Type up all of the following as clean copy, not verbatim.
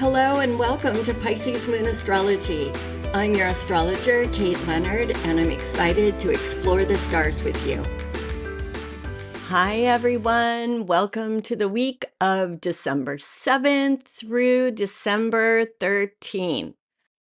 Hello and welcome to Pisces Moon Astrology. I'm your astrologer, Kate Leonard, and I'm excited to explore the stars with you. Hi everyone, welcome to the week of December 7th through December 13th.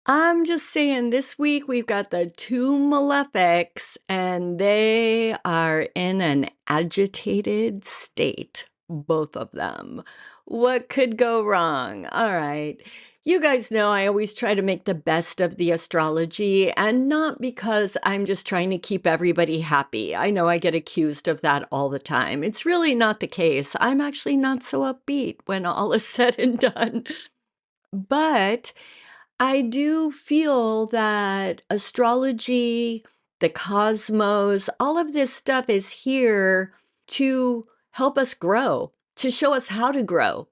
I'm just saying this week we've got the two malefics and they are in an agitated state, both of them. What could go wrong? All right. You guys know I always try to make the best of the astrology, and not because I'm just trying to keep everybody happy. I know I get accused of that all the time. It's really not the case. I'm actually not so upbeat when all is said and done. But I do feel that astrology, the cosmos, all of this stuff is here to help us grow, to show us how to grow.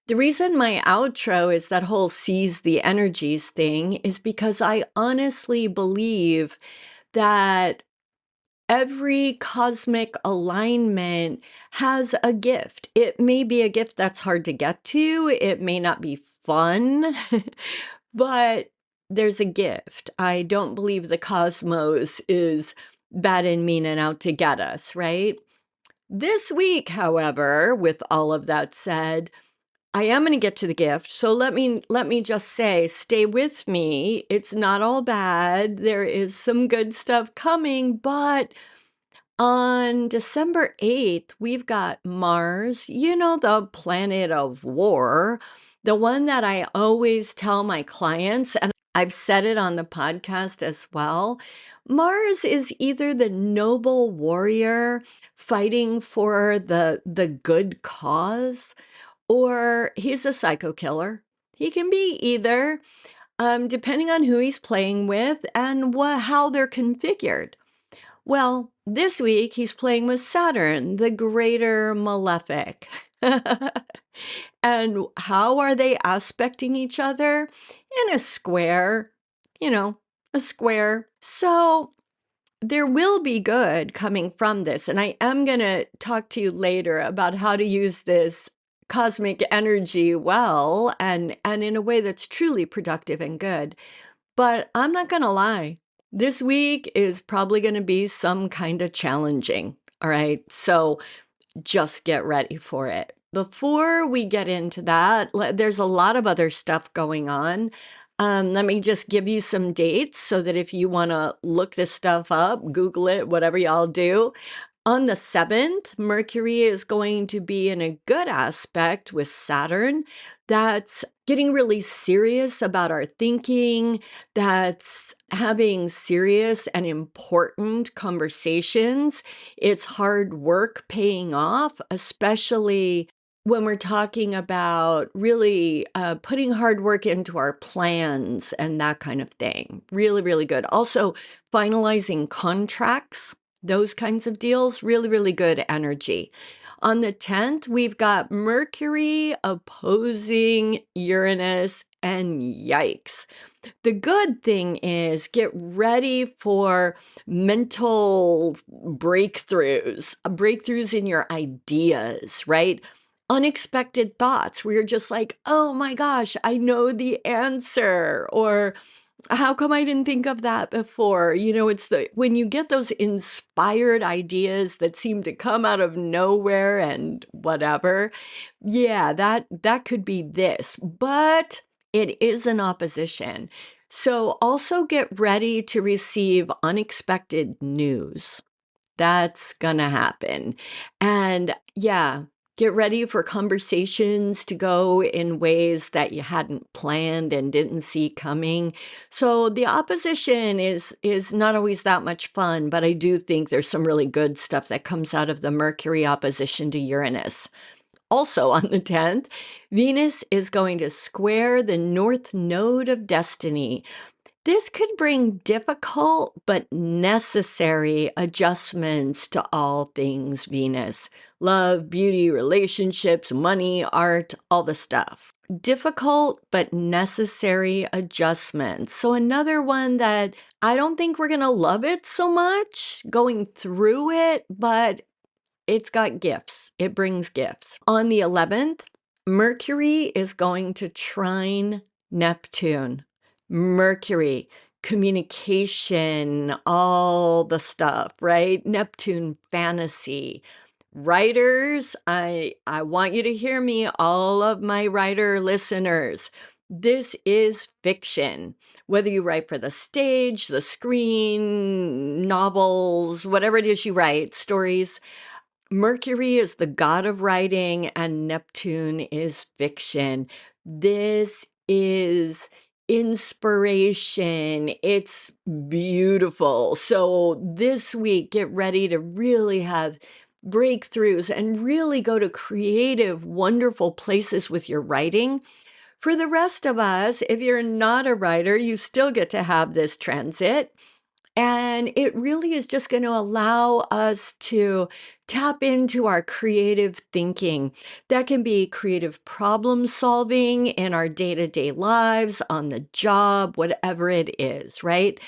The reason my outro is that whole seize the energies thing is because I honestly believe that every cosmic alignment has a gift. It may be a gift that's hard to get to. It may not be fun, but there's a gift. I don't believe the cosmos is bad and mean and out to get us, right? This week, however, with all of that said, I am going to get to the gift. So let me just say, stay with me. It's not all bad. There is some good stuff coming, but on December 8th, we've got Mars, the planet of war, the one that I always tell my clients, and I've said it on the podcast as well. Mars is either the noble warrior fighting for the good cause, or he's a psycho killer. He can be either, depending on who he's playing with and how they're configured. Well, this week he's playing with Saturn, the greater malefic. And how are they aspecting each other? In a square, a square. So there will be good coming from this. And I am going to talk to you later about how to use this cosmic energy well and in a way that's truly productive and good. But I'm not going to lie. This week is probably going to be some kind of challenging. All right. So just get ready for it. Before we get into that, there's a lot of other stuff going on. Let me just give you some dates so that if you want to look this stuff up, Google it, whatever y'all do. On the 7th, Mercury is going to be in a good aspect with Saturn. That's getting really serious about our thinking. That's having serious and important conversations. It's hard work paying off, especially when we're talking about really putting hard work into our plans and that kind of thing. Really, really good. Also, finalizing contracts. Those kinds of deals, really, really good energy. On the 10th, we've got Mercury opposing Uranus, and yikes. The good thing is get ready for mental breakthroughs in your ideas, right? Unexpected thoughts where you're just like, oh my gosh, I know the answer, or how come I didn't think of that before? It's when you get those inspired ideas that seem to come out of nowhere and whatever. Yeah, that could be this, but it is an opposition. So also get ready to receive unexpected news. That's gonna happen. And yeah, get ready for conversations to go in ways that you hadn't planned and didn't see coming. So the opposition is not always that much fun, but I do think there's some really good stuff that comes out of the Mercury opposition to Uranus. Also on the 10th, Venus is going to square the North Node of Destiny. This could bring difficult but necessary adjustments to all things Venus. Love, beauty, relationships, money, art, all the stuff. Difficult but necessary adjustments. So another one that I don't think we're going to love it so much going through it, but it's got gifts. It brings gifts. On the 11th, Mercury is going to trine Neptune. Mercury, communication, all the stuff, right? Neptune, fantasy. Writers, I want you to hear me, all of my writer listeners. This is fiction. Whether you write for the stage, the screen, novels, whatever it is you write, stories, Mercury is the god of writing and Neptune is fiction. This is inspiration. It's beautiful. So this week, get ready to really have breakthroughs and really go to creative, wonderful places with your writing. For the rest of us, if you're not a writer, you still get to have this transit. And it really is just going to allow us to tap into our creative thinking. That can be creative problem solving in our day-to-day lives, on the job, whatever it is, right?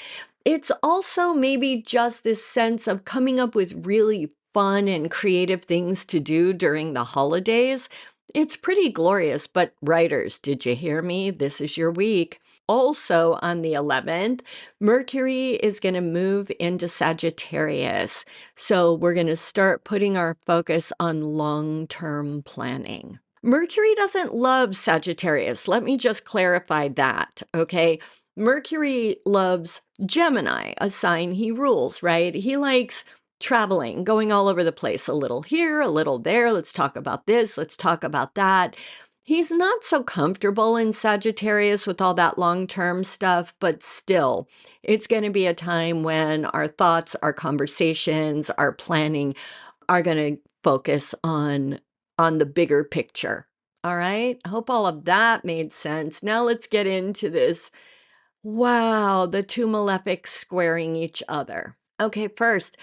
It's also maybe just this sense of coming up with really fun and creative things to do during the holidays. It's pretty glorious, but writers, did you hear me? This is your week. Also on the 11th, Mercury is going to move into Sagittarius. So we're going to start putting our focus on long-term planning. Mercury doesn't love Sagittarius. Let me just clarify that, okay? Mercury loves Gemini, a sign he rules, right? He likes traveling, going all over the place, a little here, a little there. Let's talk about this. Let's talk about that. He's not so comfortable in Sagittarius with all that long-term stuff, but still, it's going to be a time when our thoughts, our conversations, our planning are going to focus on the bigger picture. All right? I hope all of that made sense. Now let's get into this. Wow, the two malefics squaring each other. Okay, first,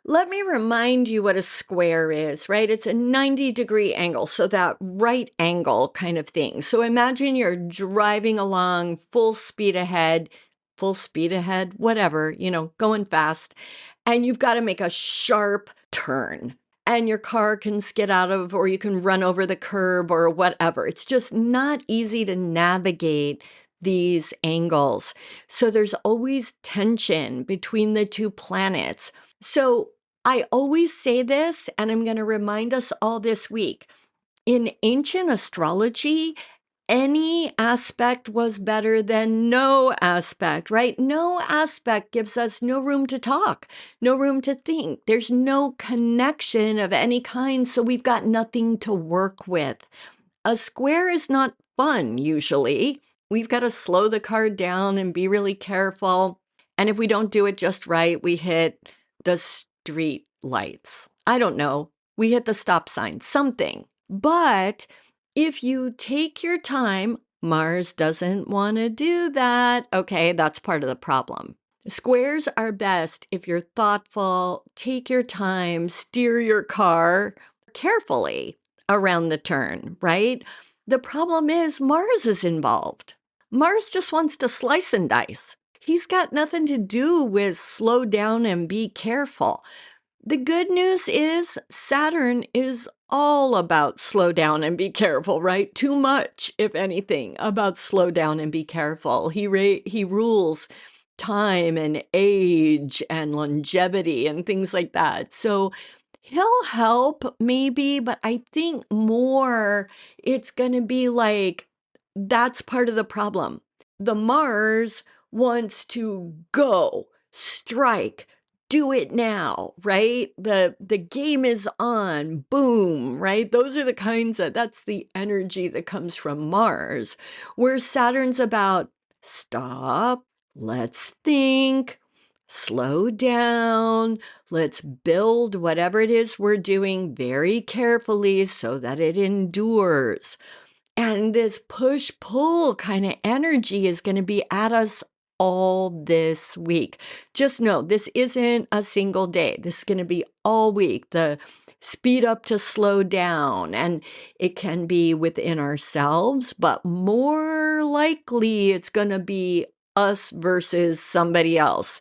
let me remind you what a square is, right? It's a 90-degree angle, so that right angle kind of thing. So imagine you're driving along full speed ahead, whatever, going fast, and you've got to make a sharp turn. And your car can skid out of, or you can run over the curb or whatever. It's just not easy to navigate these angles. So there's always tension between the two planets. So I always say this, and I'm going to remind us all this week. In ancient astrology, any aspect was better than no aspect, right? No aspect gives us no room to talk, no room to think. There's no connection of any kind, so we've got nothing to work with. A square is not fun, usually. We've got to slow the car down and be really careful. And if we don't do it just right, we hit the street lights. I don't know. We hit the stop sign, something. But if you take your time, Mars doesn't want to do that. Okay, that's part of the problem. Squares are best if you're thoughtful, take your time, steer your car carefully around the turn, right? The problem is Mars is involved. Mars just wants to slice and dice. He's got nothing to do with slow down and be careful. The good news is Saturn is all about slow down and be careful, right? Too much, if anything, about slow down and be careful. He rules time and age and longevity and things like that. So he'll help maybe, but I think more it's going to be like that's part of the problem. The Mars wants to go, strike, do it now, right? The game is on, boom, right? Those are the kinds that's the energy that comes from Mars, where Saturn's about stop, let's think, slow down, let's build whatever it is we're doing very carefully so that it endures. And this push-pull kind of energy is going to be at us all this week. Just know this isn't a single day. This is going to be all week. The speed up to slow down, and it can be within ourselves, but more likely it's going to be us versus somebody else.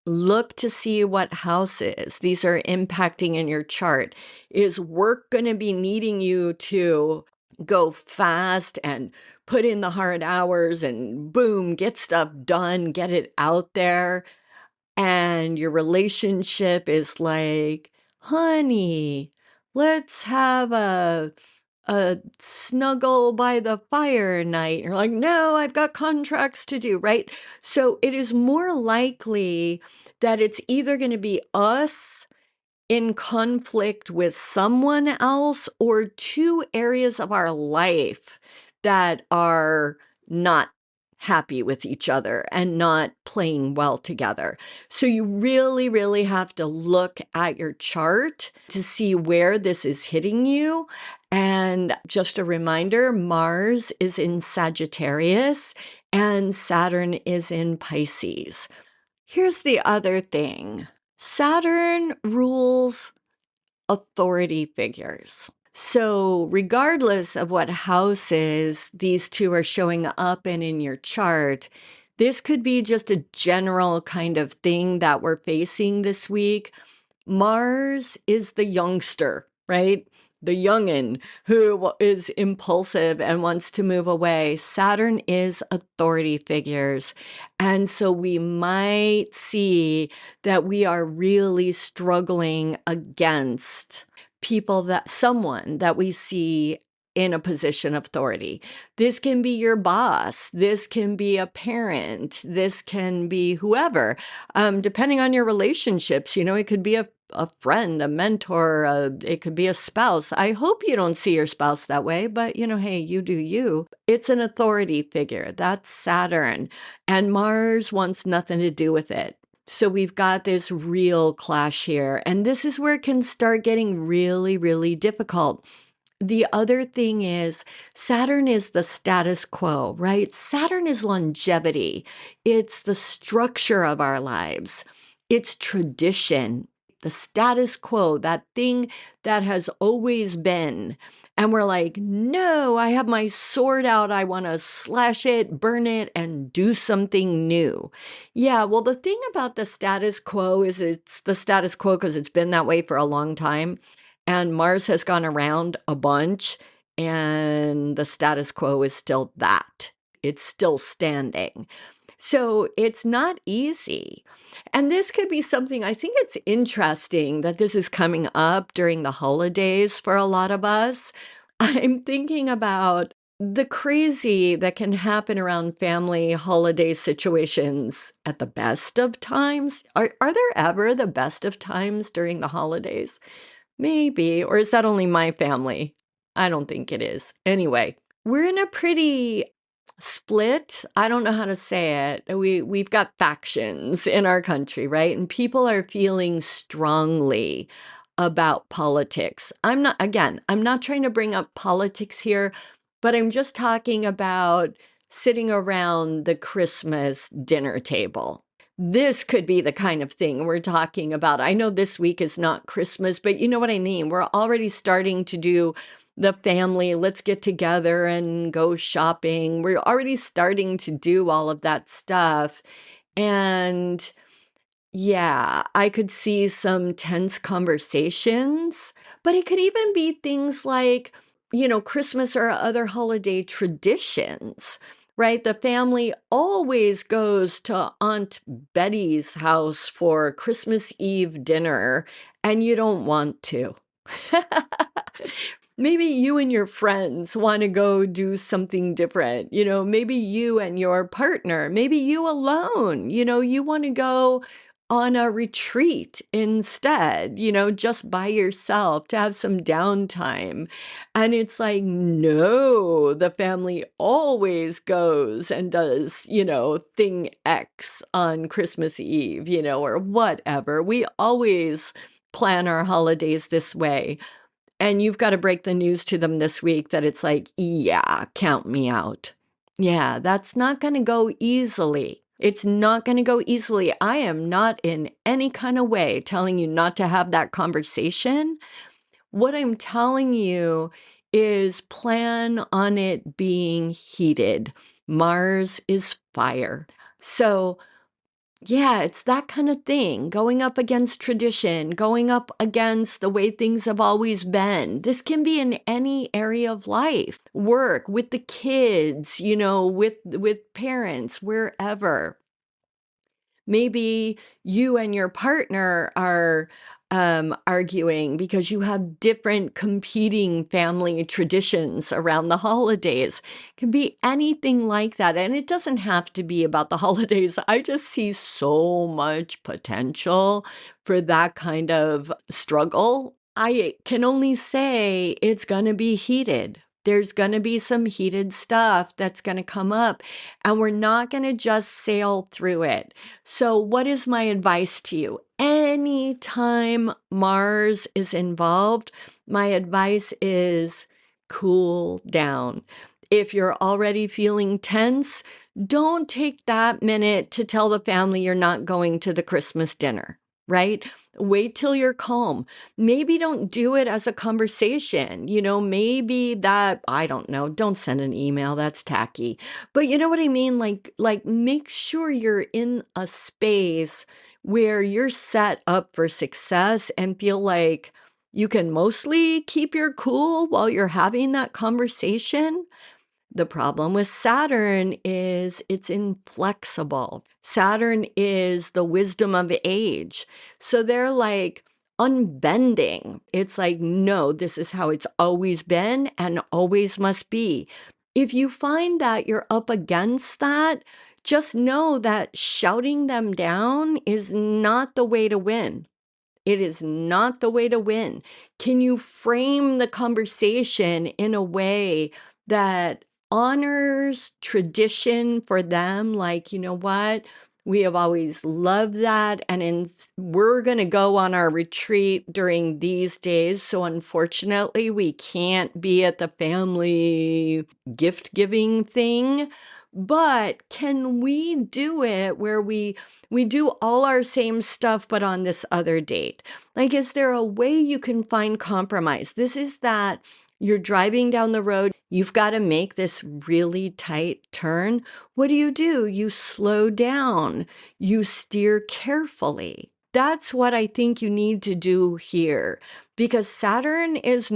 Look to see what houses these are impacting in your chart. Is work going to be needing you to go fast and put in the hard hours and boom, get stuff done, get it out there. And your relationship is like, honey, let's have a snuggle by the fire night. You're like, no, I've got contracts to do, right? So it is more likely that it's either going to be us in conflict with someone else or two areas of our life that are not happy with each other and not playing well together. So you really, really have to look at your chart to see where this is hitting you. And just a reminder, Mars is in Sagittarius and Saturn is in Pisces. Here's the other thing. Saturn rules authority figures. So regardless of what houses these two are showing up in your chart, this could be just a general kind of thing that we're facing this week. Mars is the youngster, right? The youngin who is impulsive and wants to move away. Saturn is authority figures. And so we might see that we are really struggling against someone that we see in a position of authority. This can be your boss. This can be a parent. This can be whoever. Depending on your relationships, it could be a friend, a mentor, it could be a spouse. I hope you don't see your spouse that way, but hey, you do you. It's an authority figure. That's Saturn. And Mars wants nothing to do with it. So we've got this real clash here. And this is where it can start getting really, really difficult. The other thing is Saturn is the status quo, right? Saturn is longevity. It's the structure of our lives. It's tradition, the status quo, that thing that has always been. And we're like, no, I have my sword out. I want to slash it, burn it, and do something new. Yeah, well, the thing about the status quo is it's the status quo because it's been that way for a long time. And Mars has gone around a bunch, and the status quo is still that. It's still standing. So it's not easy. And this could be something, I think it's interesting that this is coming up during the holidays for a lot of us. I'm thinking about the crazy that can happen around family holiday situations at the best of times. Are there ever the best of times during the holidays? Maybe. Or is that only my family? I don't think it is. Anyway, we're in a pretty split. I don't know how to say it. We've got factions in our country, right? And people are feeling strongly about politics. I'm not trying to bring up politics here, but I'm just talking about sitting around the Christmas dinner table. This could be the kind of thing we're talking about. I know this week is not Christmas, but you know what I mean? We're already starting to do the family, let's get together and go shopping. We're already starting to do all of that stuff. And yeah, I could see some tense conversations, but it could even be things like, Christmas or other holiday traditions, right? The family always goes to Aunt Betty's house for Christmas Eve dinner, and you don't want to. Maybe you and your friends want to go do something different. Maybe you and your partner, maybe you alone, you want to go on a retreat instead, just by yourself to have some downtime. And it's like, no, the family always goes and does, thing X on Christmas Eve, or whatever. We always plan our holidays this way. And you've got to break the news to them this week that it's like, yeah, count me out. Yeah, that's not going to go easily. It's not going to go easily. I am not in any kind of way telling you not to have that conversation. What I'm telling you is plan on it being heated. Mars is fire. So Yeah, it's that kind of thing, going up against tradition, going up against the way things have always been. This can be in any area of life, work, with the kids, with parents, wherever. Maybe you and your partner are arguing because you have different competing family traditions around the holidays. It can be anything like that. And it doesn't have to be about the holidays. I just see so much potential for that kind of struggle. I can only say it's going to be heated. There's going to be some heated stuff that's going to come up, and we're not going to just sail through it. So, what is my advice to you? Anytime Mars is involved, my advice is cool down. If you're already feeling tense, don't take that minute to tell the family you're not going to the Christmas dinner, right? Wait till you're calm. Maybe don't do it as a conversation. Maybe that, I don't know, don't send an email. That's tacky. But you know what I mean? Like make sure you're in a space where you're set up for success and feel like you can mostly keep your cool while you're having that conversation. The problem with Saturn is it's inflexible. Saturn is the wisdom of age. So they're like unbending. It's like, no, this is how it's always been and always must be. If you find that you're up against that, just know that shouting them down is not the way to win. It is not the way to win. Can you frame the conversation in a way that honors tradition for them? Like, you know what? We have always loved that. And we're going to go on our retreat during these days. So unfortunately, we can't be at the family gift giving thing. But can we do it where we do all our same stuff, but on this other date? Like, is there a way you can find compromise? This is that you're driving down the road. You've got to make this really tight turn. What do? You slow down. You steer carefully. That's what I think you need to do here, because Saturn is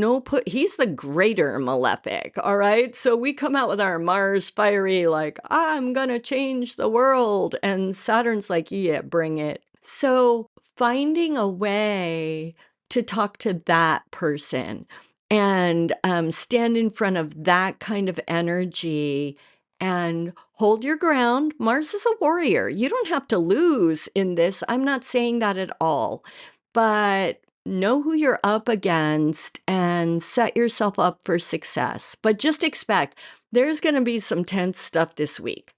he's the greater malefic, all right? So we come out with our Mars fiery, like, I'm gonna change the world. And Saturn's like, yeah, bring it. So finding a way to talk to that person and stand in front of that kind of energy and hold your ground. Mars is a warrior. You don't have to lose in this. I'm not saying that at all. But know who you're up against and set yourself up for success. But just expect there's going to be some tense stuff this week.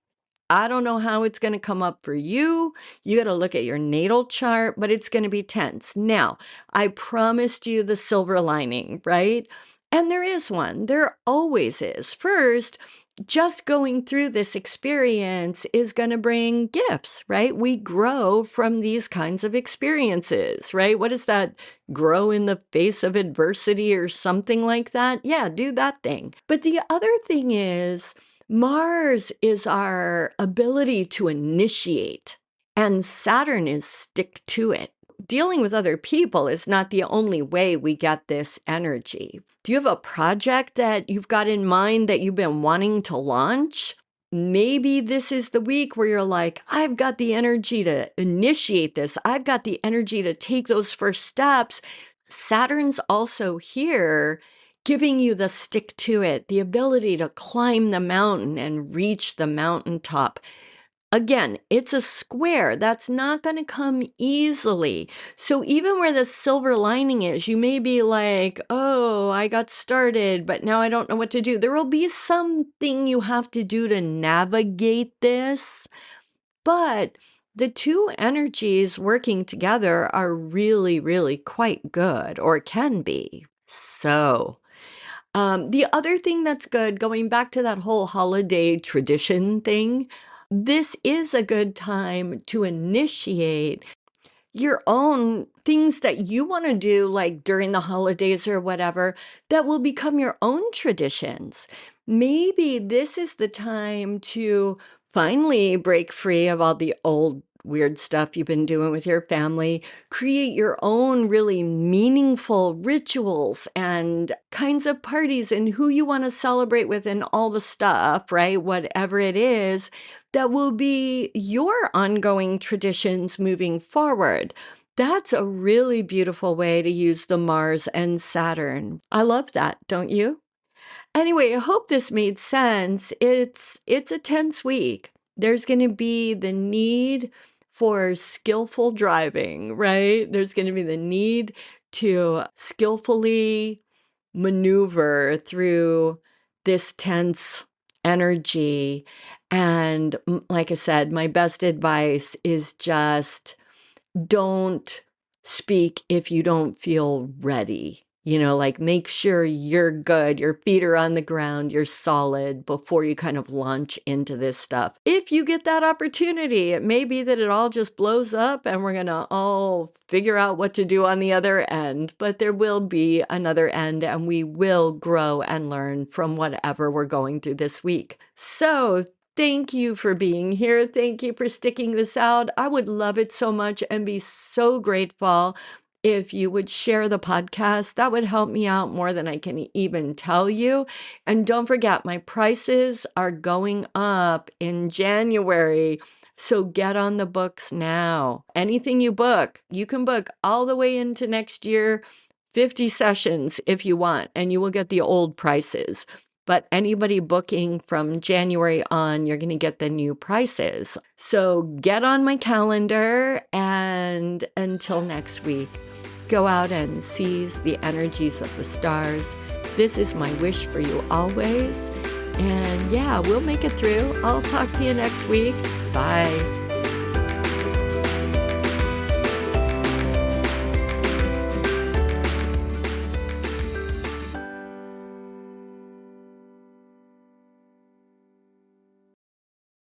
I don't know how it's going to come up for you. You got to look at your natal chart, but it's going to be tense. Now, I promised you the silver lining, right? And there is one. There always is. First, just going through this experience is going to bring gifts, right? We grow from these kinds of experiences, right? What is that? Grow in the face of adversity or something like that? Yeah, do that thing. But the other thing is, Mars is our ability to initiate, and Saturn is stick to it. Dealing with other people is not the only way we get this energy. Do you have a project that you've got in mind that you've been wanting to launch? Maybe this is the week where you're like, I've got the energy to initiate this. I've got the energy to take those first steps. Saturn's also here giving you the stick to it, the ability to climb the mountain and reach the mountaintop. Again, it's a square. That's not going to come easily. So even where the silver lining is, you may be like, oh, I got started, but now I don't know what to do. There will be something you have to do to navigate this. But the two energies working together are really, really quite good, or can be. So the other thing that's good, going back to that whole holiday tradition thing, this is a good time to initiate your own things that you want to do, like during the holidays or whatever, that will become your own traditions. Maybe this is the time to finally break free of all the old weird stuff you've been doing with your family. Create your own really meaningful rituals and kinds of parties and who you want to celebrate with and all the stuff, right? Whatever it is, that will be your ongoing traditions moving forward. That's a really beautiful way to use the Mars and Saturn. I love that, don't you? Anyway, I hope this made sense. It's a tense week. There's going to be the need for skillful driving, right? There's going to be the need to skillfully maneuver through this tense energy. And like I said, my best advice is just don't speak if you don't feel ready. Like make sure you're good, your feet are on the ground, you're solid before you kind of launch into this stuff. If you get that opportunity, it may be that it all just blows up and we're going to all figure out what to do on the other end, but there will be another end and we will grow and learn from whatever we're going through this week. So thank you for being here. Thank you for sticking this out. I would love it so much and be so grateful if you would share the podcast. That would help me out more than I can even tell you. And don't forget, my prices are going up in January. So get on the books now. Anything you book, you can book all the way into next year, 50 sessions if you want, and you will get the old prices. But anybody booking from January on, you're going to get the new prices. So get on my calendar, and until next week, go out and seize the energies of the stars. This is my wish for you always. And yeah, we'll make it through. I'll talk to you next week. Bye.